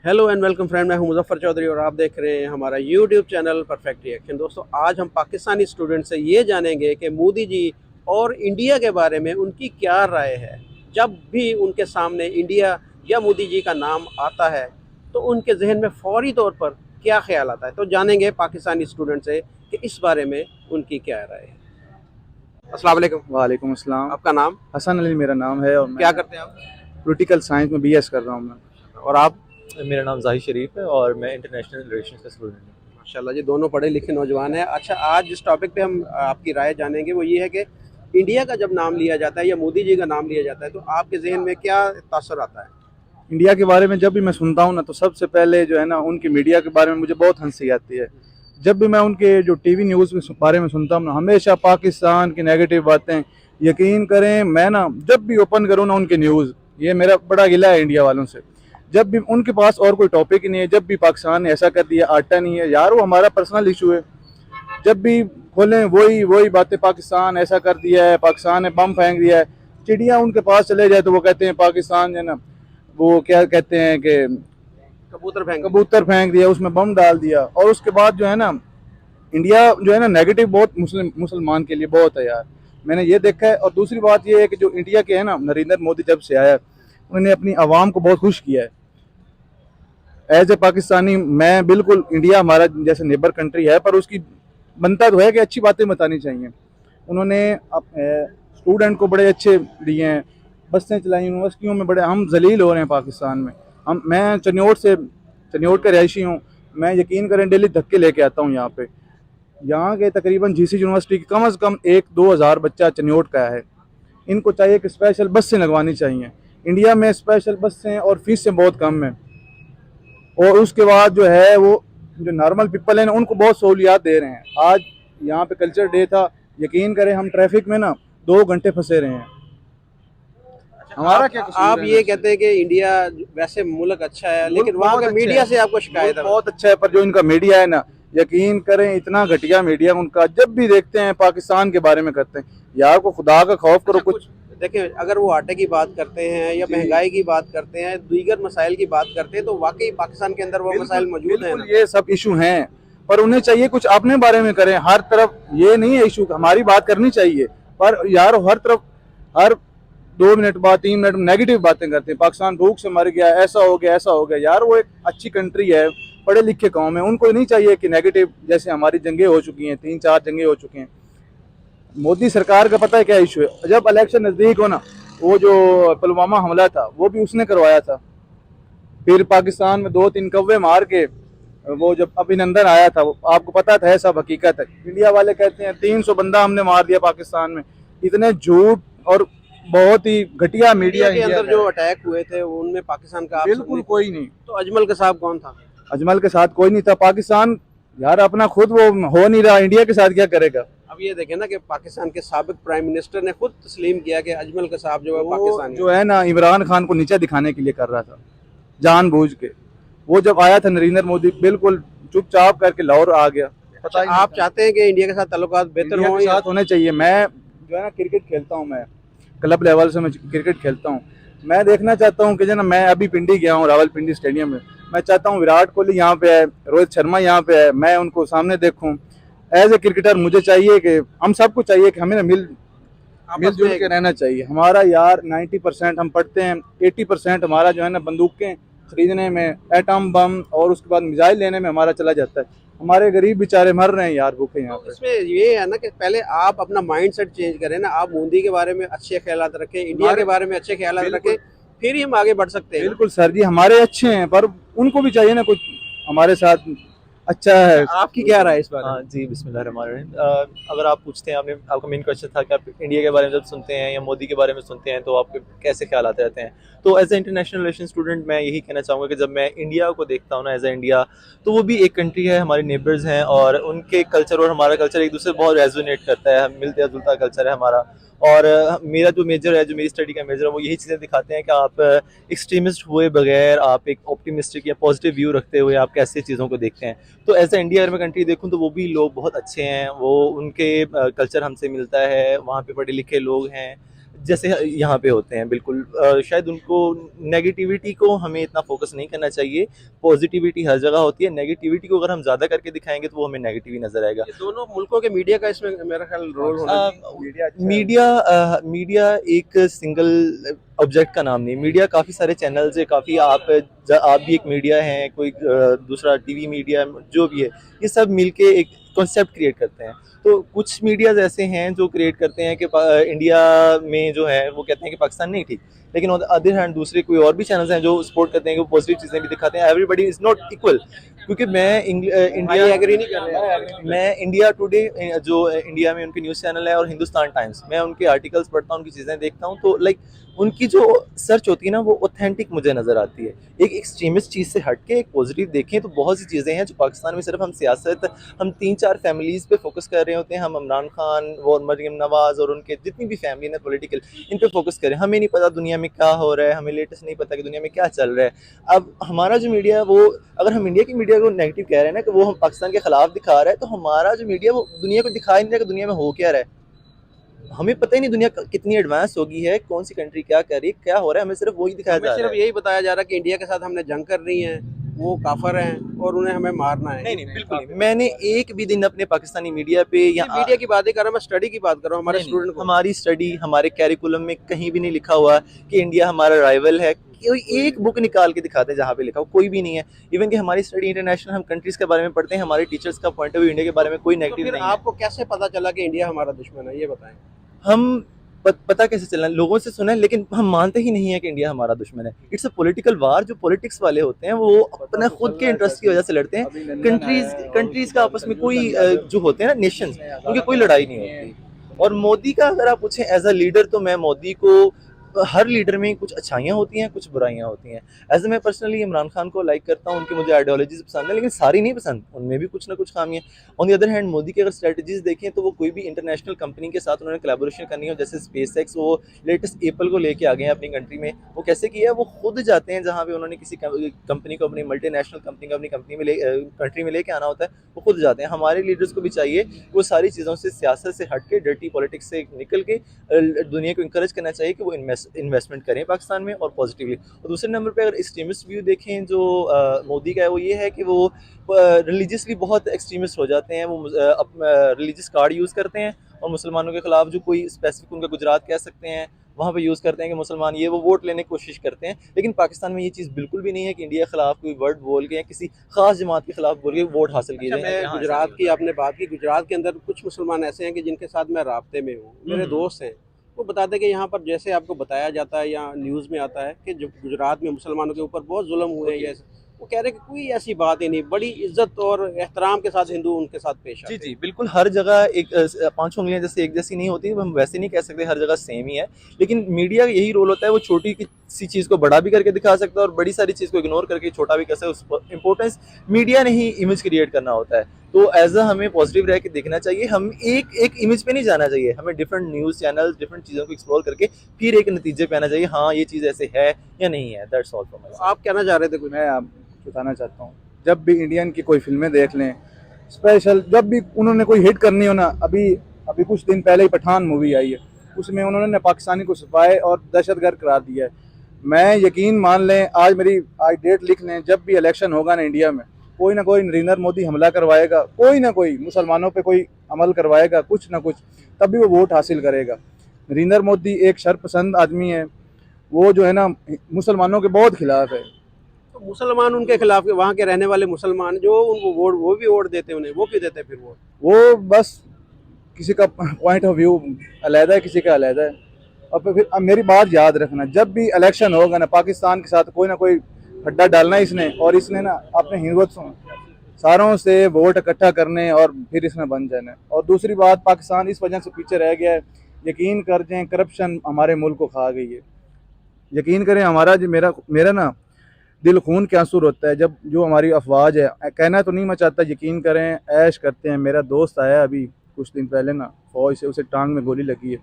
Hello and welcome friend, मैं हूं मुजफ्फर चौधरी और आप देख रहे हैं हमारा यूट्यूब चैनल परफेक्ट रिएक्शन। दोस्तों, आज हम पाकिस्तानी स्टूडेंट से ये जानेंगे कि मोदी जी और इंडिया के बारे में उनकी क्या राय है। जब भी उनके सामने इंडिया या मोदी जी का नाम आता है तो उनके जहन में फौरी तौर पर क्या ख्याल आता है। तो जानेंगे पाकिस्तानी स्टूडेंट से कि इस बारे में उनकी क्या राय है। अस्सलाम वालेकुम। वालेकुम अस्सलाम। आपका नाम? हसन अली मेरा नाम है और मैं क्या करते हैं आप? पॉलिटिकल साइंस में बीएस कर रहा हूँ मैं। और आप? मेरा नाम जाहिद शरीफ है और मैं इंटरनेशनल रिलेशंस का स्टूडेंट हूँ। माशाल्लाह जी, दोनों पढ़े लिखे नौजवान हैं। अच्छा, आज जिस टॉपिक पे हम आपकी राय जानेंगे वो ये है कि इंडिया का जब नाम लिया जाता है या मोदी जी का नाम लिया जाता है तो आपके जहन में क्या तासर आता है? इंडिया के बारे में जब भी मैं सुनता हूँ ना तो सबसे पहले जो है ना उनकी मीडिया के बारे में मुझे बहुत हंसी आती है। जब भी मैं उनके जो टीवी न्यूज़ के बारे में सुनता हूँ ना, हमेशा पाकिस्तान की नेगेटिव बातें। यकीन करें, मैं ना जब भी ओपन करूँ ना उनके न्यूज़, ये मेरा बड़ा गिला है इंडिया वालों से। जब भी उनके पास और कोई टॉपिक ही नहीं है, जब भी पाकिस्तान ने ऐसा कर दिया, आटा नहीं है यार, वो हमारा पर्सनल इशू है। जब भी खोलें वही वही बातें, पाकिस्तान ऐसा कर दिया है, पाकिस्तान ने बम फेंक दिया है। चिड़िया उनके पास चले जाए तो वो कहते हैं पाकिस्तान जो है ना, वो क्या कहते हैं कि कबूतर फेंक दिया, उसमें बम डाल दिया। और उसके बाद जो है ना, इंडिया जो है ना नेगेटिव बहुत मुसलमान के लिए बहुत है यार, मैंने ये देखा है। और दूसरी बात ये है कि जो इंडिया के है ना, नरेंद्र मोदी जब से आया है उन्होंने अपनी आवाम को बहुत खुश किया है। एज ए पाकिस्तानी मैं बिल्कुल, इंडिया हमारा जैसे नेबर कंट्री है पर उसकी बनता तो है कि अच्छी बातें बतानी चाहिए। उन्होंने स्टूडेंट को बड़े अच्छे दिए हैं, बसें चलाई यूनिवर्सिटियों में, बड़े हम जलील हो रहे हैं पाकिस्तान में। मैं चनियोट का रहायशी हूँ। मैं यकीन करें डेली धक्के लेके आता हूँ यहाँ पे। यहाँ के तकरीबन जीसी यूनिवर्सिटी की कम से कम 1-2 हज़ार बच्चा चनियोट का है। इनको चाहिए कि स्पेशल बसें लगवानी चाहिए। इंडिया में स्पेशल बसें और फीसें बहुत कम है। और उसके बाद जो है वो जो नॉर्मल पीपल हैं उनको बहुत सहूलियात दे रहे हैं। आज यहाँ पे कल्चर डे था, यकीन करें हम ट्रैफिक में ना 2 घंटे फंसे रहे हैं। हमारा क्या कसूर आप है ये इसमें? कहते हैं कि इंडिया वैसे मुल्क अच्छा है मुल्क लेकिन वहाँ बहुत के अच्छा मीडिया है, से आपको शिकायत मुल्क है? बहुत अच्छा है, पर जो इनका मीडिया है ना, यकीन करें इतना घटिया मीडिया उनका। जब भी देखते हैं पाकिस्तान के बारे में करते हैं। यार को खुदा का खौफ करो अच्छा, कुछ। देखें, अगर वो आटे की बात करते हैं या जी, महंगाई की बात करते हैं, दीगर मसाइल की बात करते हैं तो वाकई पाकिस्तान के अंदर वो बिल्कुल मसाइल मौजूद हैं बिल्कुल ना? ये सब इशू हैं, पर उन्हें चाहिए कुछ अपने बारे में करें। हर तरफ ये नहीं है इशू, हमारी बात करनी चाहिए, पर यार हर तरफ हर 2 मिनट बाद 3 मिनट में नेगेटिव बातें करते हैं। पाकिस्तान भूख से मर गया, ऐसा हो गया, ऐसा हो गया। यार वो एक अच्छी कंट्री है, पढ़े लिखे कौम है, उनको नहीं चाहिए कि नेगेटिव। जैसे हमारी जंगें हो चुकी हैं, 3-4 जंगें हो चुकी हैं। मोदी सरकार का पता है क्या इशू है? जब इलेक्शन नजदीक हो ना, वो जो पुलवामा हमला था वो भी उसने करवाया था। फिर पाकिस्तान में 2-3 कौवे मार के वो जब अभिनंदन आया था, वो आपको पता था, सब हकीकत है। इंडिया वाले कहते हैं 300 बंदा हमने मार दिया पाकिस्तान में। इतने झूठ और बहुत ही घटिया मीडिया इंडिया के इंडिया अंदर का जो है। अटैक हुए थे उनमें पाकिस्तान का आप बिल्कुल कोई नहीं। तो अजमल कसाब कौन था? अजमल के साथ कोई नहीं था। पाकिस्तान यार अपना खुद वो हो नहीं रहा, इंडिया के साथ क्या करेगा? अब ये देखें ना कि पाकिस्तान के साबिक प्राइम मिनिस्टर ने खुद तस्लीम किया कि अजमल कसाब जो है वो पाकिस्तानी जो है ना, इमरान खान को नीचा दिखाने के लिए कर रहा था, जानबूझ के। वो जब आया था नरेंद्र मोदी, बिल्कुल चुपचाप करके लाहौर आ गया। पता ही नहीं आप था। चाहते हैं कि इंडिया के साथ ताल्लुकात बेहतर इंडिया हों के या? साथ होने चाहिए। मैं जो है ना क्रिकेट खेलता हूँ, मैं क्लब लेवल से मैं क्रिकेट खेलता हूँ। मैं देखना चाहता हूँ कि जो ना, मैं अभी पिंडी गया हूँ, रावलपिंडी स्टेडियम में। मैं चाहता हूँ विराट कोहली यहाँ पे है, रोहित शर्मा यहाँ पे है, मैं उनको सामने देखूँ। एज ए क्रिकेटर मुझे चाहिए कि हम सबको चाहिए कि हमें ना आपस मिलजुल में के रहना चाहिए। हमारा यार 90% हम पढ़ते हैं, 80% हमारा जो है ना बंदूकें खरीदने में, एटम बम और उसके बाद मिसाइल लेने में हमारा चला जाता है। हमारे गरीब बेचारे मर रहे हैं यार भूखे यहाँ तो पे। इसमें ये है ना कि पहले आप अपना माइंड सेट चेंज करें ना। आप मोदी के बारे में अच्छे ख्यालात रखें, इंडिया के बारे में अच्छे ख्यालात रखें, फिर ही हम आगे बढ़ सकते हैं ना। बिल्कुल सर जी, हमारे अच्छे हैं पर उनको भी चाहिए ना कुछ हमारे साथ अच्छा है। आपकी क्या राय है इस बारे में? हाँ जी, बिस्मिल्लाहिर्रहमानिर्रहीम। अगर आप पूछते हैं, आपने आपका मेन क्वेश्चन था कि आप इंडिया के बारे में जब सुनते हैं या मोदी के बारे में सुनते हैं तो आपके कैसे ख्याल आते रहते हैं। तो as a international relation student मैं यही कहना चाहूँगा कि जब मैं इंडिया को देखता हूँ ना, एज ए इंडिया, तो वो भी एक कंट्री है, हमारे नेबर्स हैं और उनके कल्चर और हमारा कल्चर एक दूसरे से बहुत रेजोनेट करता है, मिलता जुलता कल्चर है हमारा। और मेरा जो मेजर है, जो मेरी स्टडी का मेजर है, वो यही चीज़ें दिखाते हैं कि आप एक्सट्रीमिस्ट हुए बगैर, आप एक ऑप्टिमिस्टिक या पॉजिटिव व्यू रखते हुए आप कैसे चीज़ों को देखते हैं। तो एज ए इंडिया अगर मैं कंट्री देखूँ तो वो भी लोग बहुत अच्छे हैं, वो उनके कल्चर हमसे मिलता है, वहाँ पे पढ़े लिखे लोग हैं। जैसे यहाँ पे होते हैं बिल्कुल। शायद उनको नेगेटिविटी को हमें इतना फोकस नहीं करना चाहिए। पॉजिटिविटी हर जगह होती है, नेगेटिविटी को अगर हम ज़्यादा करके दिखाएंगे तो वो हमें नेगेटिव ही नजर आएगा। ये दोनों मुल्कों के मीडिया का इसमें मेरा ख्याल रोल होना चाहिए। मीडिया एक सिंगल ऑब्जेक्ट का नाम नहीं। मीडिया काफ़ी सारे चैनल्स है, काफ़ी आप भी एक मीडिया हैं, कोई दूसरा टीवी मीडिया जो भी है, ये सब मिलके एक कॉन्सेप्ट क्रिएट करते हैं। तो कुछ मीडियाज ऐसे हैं जो क्रिएट करते हैं कि इंडिया में जो है वो कहते हैं कि पाकिस्तान नहीं ठीक, लेकिन ऑन द अदर हैंड दूसरे कोई और भी चैनल्स हैं जो सपोर्ट करते हैं कि वो पॉजिटिव चीज़ें भी दिखाते हैं। Everybody is not equal. क्योंकि मैं इंडिया एग्री नहीं कर रहे। मैं इंडिया टुडे जो इंडिया में उनके न्यूज़ चैनल है और हिंदुस्तान टाइम्स, मैं उनके आर्टिकल्स पढ़ता हूँ, उनकी चीज़ें देखता हूँ, तो लाइक उनकी जो सर्च होती है ना वो ऑथेंटिक मुझे नज़र आती है। एक एक्सट्रीमिस्ट चीज़ से हट के एक पॉजिटिव देखें तो बहुत सी चीज़ें हैं जो पाकिस्तान में सिर्फ हम सियासत, हम 3-4 फैमिलीज़ पे फोकस कर रहे होते हैं। हम इमरान खान, वो मरीम नवाज़ और उनके जितनी भी फैमिली है पॉलिटिकल, इन पे फोकस करें। हमें नहीं पता दुनिया में क्या हो रहा है, हमें लेटेस्ट नहीं पता कि दुनिया में क्या चल रहा है। अब हमारा जो मीडिया है वो, अगर हम इंडिया की मीडिया को नेगेटिव कह रहे हैं ना कि वो हम पाकिस्तान के खिलाफ दिखा रहा है, तो हमारा जो मीडिया वो दुनिया को दिखा ही नहीं रहा कि दुनिया में हो क्या रहा है। हमें पता ही नहीं दुनिया कितनी एडवांस हो गई है, कौन सी कंट्री क्या कर रही है, क्या हो रहा है, हमें सिर्फ वही दिखाया जा रहा सिर्फ है। यही बताया जा रहा है कि इंडिया के साथ हमने जंग कर रही है, वो काफर हैं और उन्हें हमें मारना है। नहीं बिल्कुल नहीं। मैंने एक भी दिन अपने पाकिस्तानी मीडिया पे या मीडिया की बात ही कर रहा हूं, मैं स्टडी की बात कर रहा हूँ हमारे स्टूडेंट को। हमारी स्टडी, हमारे कैरिकुलम में कहीं भी नहीं लिखा हुआ कि इंडिया हमारा राइवल है। कोई एक बुक निकाल के दिखाते हैं जहाँ पे लिखा हो, कोई भी नहीं है। इवन कि हमारी स्टडी इंटरनेशनल, हम कंट्रीज के बारे में पढ़ते हैं, हमारे टीचर्स का पॉइंट ऑफ व्यू इंडिया के बारे में कोई तो नेगेटिव फिर नहीं है। आपको कैसे पता चला कि इंडिया हमारा दुश्मन है, ये बताएं। हम पता कैसे चलना, लोगों से सुना है, लेकिन हम मानते ही नहीं है कि इंडिया हमारा दुश्मन है। इट्स अ पॉलिटिकल वार। जो पॉलिटिक्स वाले होते हैं वो अपना खुद के इंटरेस्ट की वजह से लड़ते हैं। कंट्रीज का आपस में कोई जो होते हैं ना नेशंस, उनकी कोई लड़ाई नहीं होती। और मोदी का अगर आप पूछें एज अ लीडर, तो मैं मोदी को, हर लीडर में कुछ अच्छाइयाँ होती हैं, कुछ बुराइयाँ होती हैं। एज मैं पर्सनली इमरान खान को लाइक करता हूँ, उनकी मुझे आइडियोलॉजीज पसंद है, लेकिन सारी नहीं पसंद, उनमें भी कुछ ना कुछ खामियाँ। On the other hand Modi की अगर स्ट्रेटजीज देखें तो वो कोई भी इंटरनेशनल कंपनी के साथ उन्होंने कोलैबोरेशन करनी हो, जैसे स्पेस एक्स, वो लेटेस्ट एप्पल को लेके आ गए हैं अपनी कंट्री में। वो कैसे किया है, वो खुद जाते हैं जहाँ पे उन्होंने किसी कंपनी को, अपनी मल्टीनेशनल कंपनी को अपनी कंट्री में लेके आना होता है, वो खुद जाते हैं। हमारे लीडर्स को भी चाहिए वो सारी चीज़ों से, सियासत से हट के, डर्टी पॉलिटिक्स से निकल के दुनिया को इंकरेज करना चाहिए कि वो इन्वेस्टमेंट करें पाकिस्तान में और पॉजिटिवली। और दूसरे नंबर पे अगर एक्सट्रीमिस्ट व्यू देखें जो मोदी का है, वो ये है कि वो रिलीजियसली बहुत एक्सट्रीमिस्ट हो जाते हैं। वो रिलीजियस कार्ड यूज़ करते हैं और मुसलमानों के खिलाफ, जो कोई स्पेसिफिक उनका गुजरात कह सकते हैं, वहाँ पे यूज़ करते हैं कि मुसलमान ये, वो वोट लेने की कोशिश करते हैं। लेकिन पाकिस्तान में ये चीज़ बिल्कुल भी नहीं है कि इंडिया के खिलाफ कोई वर्ड बोल के या किसी खास जमात के खिलाफ बोल के वोट हासिल किए जाए। मैं गुजरात की आपने बात की, गुजरात के अंदर कुछ मुसलमान ऐसे हैं कि जिनके साथ मैं राब्ते में हूँ, मेरे दोस्त हैं, वो बताते हैं कि यहाँ पर जैसे आपको बताया जाता है या न्यूज़ में आता है कि जो गुजरात में मुसलमानों के ऊपर बहुत जुल्म हुए हैं, वो कह रहे हैं कि कोई ऐसी बात ही नहीं, बड़ी इज्जत और एहतराम के साथ हिंदू उनके साथ पेश आते हैं। जी बिल्कुल। हर जगह एक पांच उंगलियां जैसे एक जैसी नहीं होती, हम वैसे नहीं कह सकते हर जगह सेम ही है। लेकिन मीडिया का यही रोल होता है, वो छोटी सी चीज़ को बड़ा भी करके दिखा सकता है और बड़ी सारी चीज़ को इग्नोर करके छोटा भी कर सकता है। इंपॉर्टेंस मीडिया ने ही इमेज क्रिएट करना होता है। तो एज अ हमें पॉजिटिव रह के देखना चाहिए। हम एक इमेज पे नहीं जाना चाहिए, हमें डिफरेंट न्यूज़ चैनल, डिफरेंट चीज़ों को एक्सप्लोर करके फिर एक नतीजे पे आना चाहिए, हाँ ये चीज़ ऐसे है या नहीं है। That's all from my side. आप कहना चाह रहे थे कुछ? मैं आप बताना चाहता हूँ, जब भी इंडियन की कोई फिल्में देख लें, स्पेशल जब भी उन्होंने कोई हिट करनी हो ना, अभी कुछ दिन पहले ही पठान मूवी आई है, उसमें उन्होंने पाकिस्तानी को सिपाही और दहशतगर्द करार दिया है। मैं यकीन मान लें, आज डेट लिख लें, जब भी इलेक्शन होगा ना इंडिया में, कोई ना कोई नरेंद्र मोदी हमला करवाएगा, कोई ना कोई मुसलमानों पे कोई अमल करवाएगा, कुछ ना कुछ, तभी वो वोट हासिल करेगा। नरेंद्र मोदी एक शरपसंद आदमी है, वो जो है ना मुसलमानों के बहुत खिलाफ है। तो मुसलमान उनके खिलाफ, वहाँ के रहने वाले मुसलमान जो उनको वोट, वो भी वोट देते हैं उन्हें, वो क्यों देते हैं फिर वोट? वो बस किसी का पॉइंट ऑफ व्यू अलग है, किसी का अलग है। और फिर अब मेरी बात याद रखना, जब भी इलेक्शन होगा ना, पाकिस्तान के साथ कोई ना कोई खड्डा डालना इसने, और इसने ना अपने हिंदुत्व सारों से वोट इकट्ठा करने और फिर इसमें बन जाना। और दूसरी बात, पाकिस्तान इस वजह से पीछे रह गया है, यकीन कर जाएं, करप्शन हमारे मुल्क को खा गई है। यकीन करें, हमारा जो मेरा ना दिल खून के आंसू रोता है जब जो हमारी अफवाज है, कहना तो नहीं मैं चाहता, यकीन करें ऐश करते हैं। मेरा दोस्त आया अभी कुछ दिन पहले ना, फौज से, उसे टांग में गोली लगी है,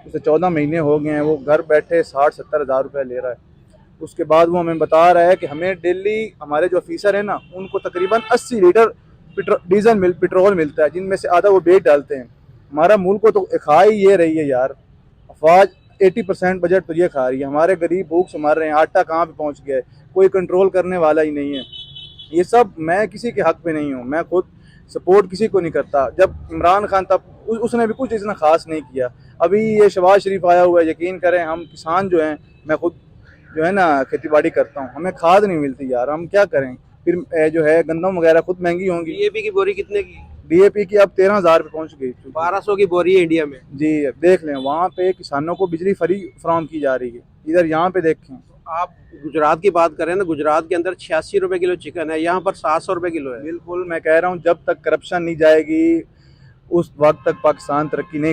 उसे 14 महीने हो गए हैं, वो घर बैठे 60-70 हज़ार रुपये ले रहा है। उसके बाद वो हमें बता रहा है कि हमें डेली, हमारे जो ऑफिसर है ना, उनको तकरीबन 80 लीटर पेट्रोल मिलता है, जिनमें से आधा वो बेच डालते हैं। हमारा मुल्क को तो खा ही ये रही है यार। अफवाज 80% बजट तो ये खा रही है। हमारे गरीब भूख से मर रहे हैं, आटा कहाँ पे पहुँच गया है, कोई कंट्रोल करने वाला ही नहीं है। ये सब मैं किसी के हक पे नहीं हूँ, मैं खुद सपोर्ट किसी को नहीं करता। जब इमरान खान था उसने भी कुछ इतना खास नहीं किया। अभी ये शहबाज शरीफ आया हुआ है, यकीन करें हम किसान जो हैं, मैं खुद जो है ना खेती बाड़ी करता हूँ, हमें खाद नहीं मिलती यार, हम क्या करें। फिर जो है गंदम वगैरह खुद महंगी होंगी। डीएपी की बोरी कितने की? डीएपी की अब 13,000 पे पहुँच गई। 1200 की बोरी है इंडिया में। जी देख लें, वहाँ पे किसानों को बिजली फ्री फराहम की जा रही है, इधर यहाँ पे देखें। आप गुजरात की बात करें ना, गुजरात के अंदर 86 रुपए किलो चिकन है, यहाँ पर 700 रुपए किलो है। बिल्कुल, मैं कह रहा हूँ जब तक करप्शन नहीं जाएगी उस वक्त तक पाकिस्तान तरक्की नहीं